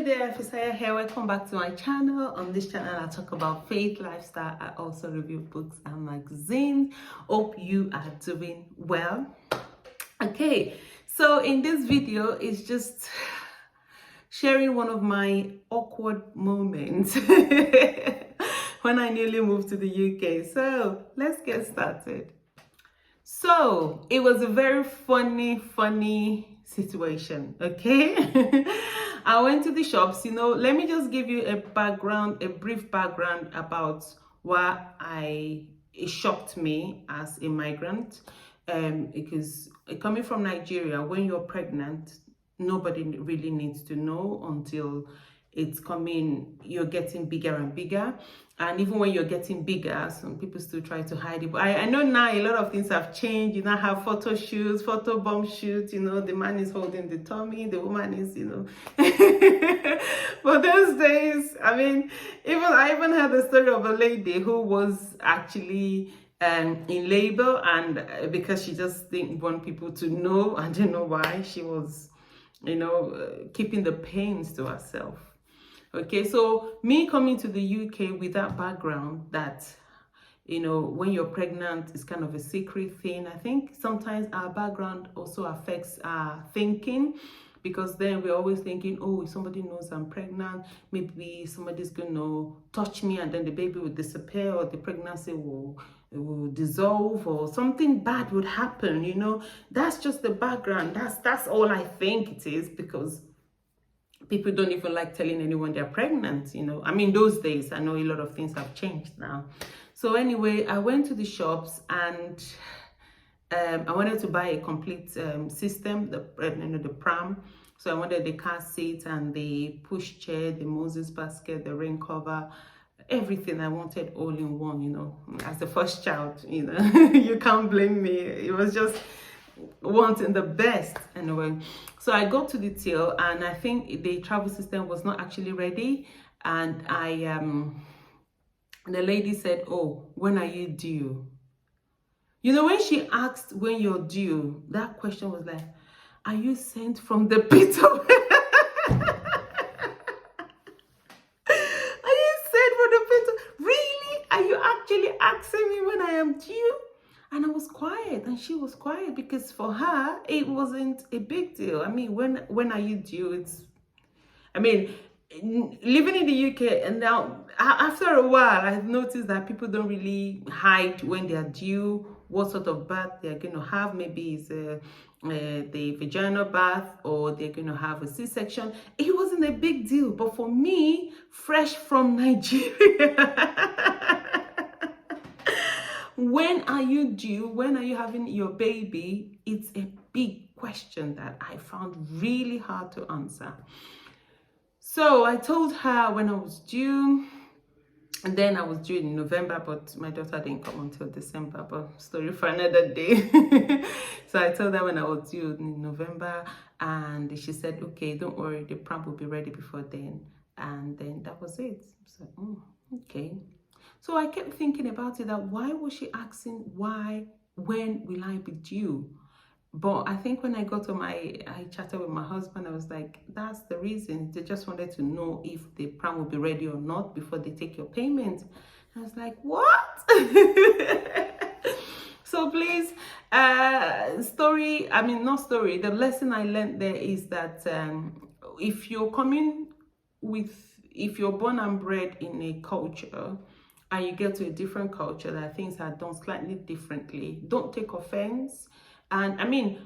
there, Fisaya here. Welcome back to my channel. On this channel, I talk about faith, lifestyle. I also review books and magazines. Hope you are doing well. Okay, so in this video, it's just sharing one of my awkward moments when I newly moved to the UK. So let's get started. So it was a very funny situation, okay? I went to the shops, let me just give you a brief background about why it shocked me as a migrant. Because coming from Nigeria, when you're pregnant, nobody really needs to know until you're getting bigger and bigger. And even when you're getting bigger, some people still try to hide it. But I know now a lot of things have changed. You now have photo shoots, photo bomb shoots, the man is holding the tummy, the woman is, But those days, I even heard the story of a lady who was actually in labor, and because she just didn't want people to know, I don't know why, she was, keeping the pains to herself. Okay, so me coming to the UK with that background that, when you're pregnant, it's kind of a secret thing. I think sometimes our background also affects our thinking, because then we're always thinking, oh, if somebody knows I'm pregnant, maybe somebody's going to touch me and then the baby will disappear, or the pregnancy will dissolve, or something bad would happen. That's just the background. That's all I think it is, because people don't even like telling anyone they're pregnant, those days. I know a lot of things have changed now. So anyway, I went to the shops and I wanted to buy a complete system, the pram. So I wanted the car seat and the push chair, the Moses basket, the rain cover, everything I wanted all in one, as the first child, you can't blame me. It was just wanting the best anyway. So I got to the till, and I think the travel system was not actually ready, and the lady said, oh, when are you due? When she asked when you're due, that question was like, are you sent from the pit of are you sent from the pit of... Really? Are you actually asking me when I am due? And I was quiet, and she was quiet, because for her, it wasn't a big deal. When are you due? Living in the UK, and now after a while, I've noticed that people don't really hide when they are due, what sort of bath they're going to have. Maybe it's the vaginal bath, or they're going to have a C-section. It wasn't a big deal. But for me, fresh from Nigeria, when are you due? When are you having your baby? It's a big question that I found really hard to answer. So I told her when I was due, and then I was due in November, but my daughter didn't come until December, but story for another day. So I told her when I was due in November, and she said, okay, don't worry, the pram will be ready before then. And then that was it. So, okay. So I kept thinking about it, that why was she asking when will I be due? But I think when I chatted with my husband, I was like, that's the reason. They just wanted to know if the pram will be ready or not before they take your payment. I was like, what? So please, the lesson I learned there is that if you're born and bred in a culture, and you get to a different culture that things are done slightly differently, don't take offense. And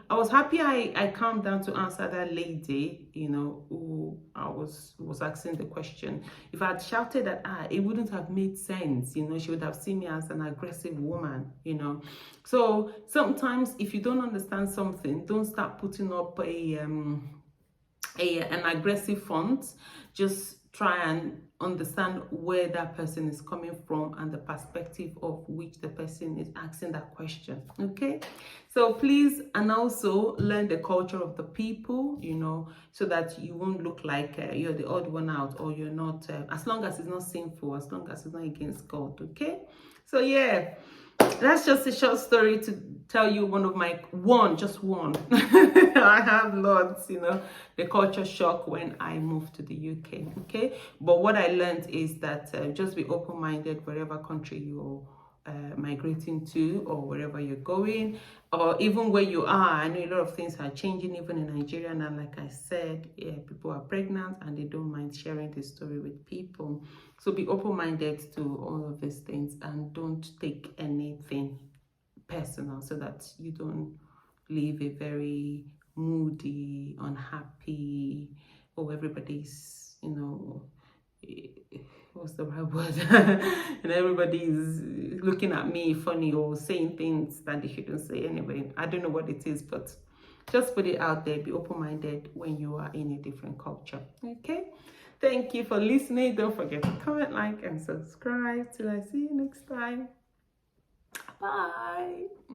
I was happy I calmed down to answer that lady, who I was asking the question. If I had shouted at her, it wouldn't have made sense. She would have seen me as an aggressive woman, So sometimes if you don't understand something, don't start putting up an aggressive font. Just try and understand where that person is coming from and the perspective of which the person is asking that question. Okay, so please, and also learn the culture of the people, so that you won't look like you're the odd one out, or you're not, as long as it's not sinful, as long as it's not against God. Okay, so yeah, That's just a short story to tell you just one. I have lots, the culture shock when I moved to the UK. Okay, but what I learned is that just be open-minded wherever country you're migrating to, or wherever you're going, or even where you are. I know a lot of things are changing even in Nigeria now. Like I said, yeah, people are pregnant and they don't mind sharing the story with people. So be open-minded to all of these things and don't take anything personal, so that you don't live a very moody, unhappy, or everybody's, what's the right word? And everybody's looking at me funny or saying things that they shouldn't say anyway. I don't know what it is, but just put it out there. Be open-minded when you are in a different culture. Okay, thank you for listening. Don't forget to comment, like, and subscribe. Till I see you next time. Bye.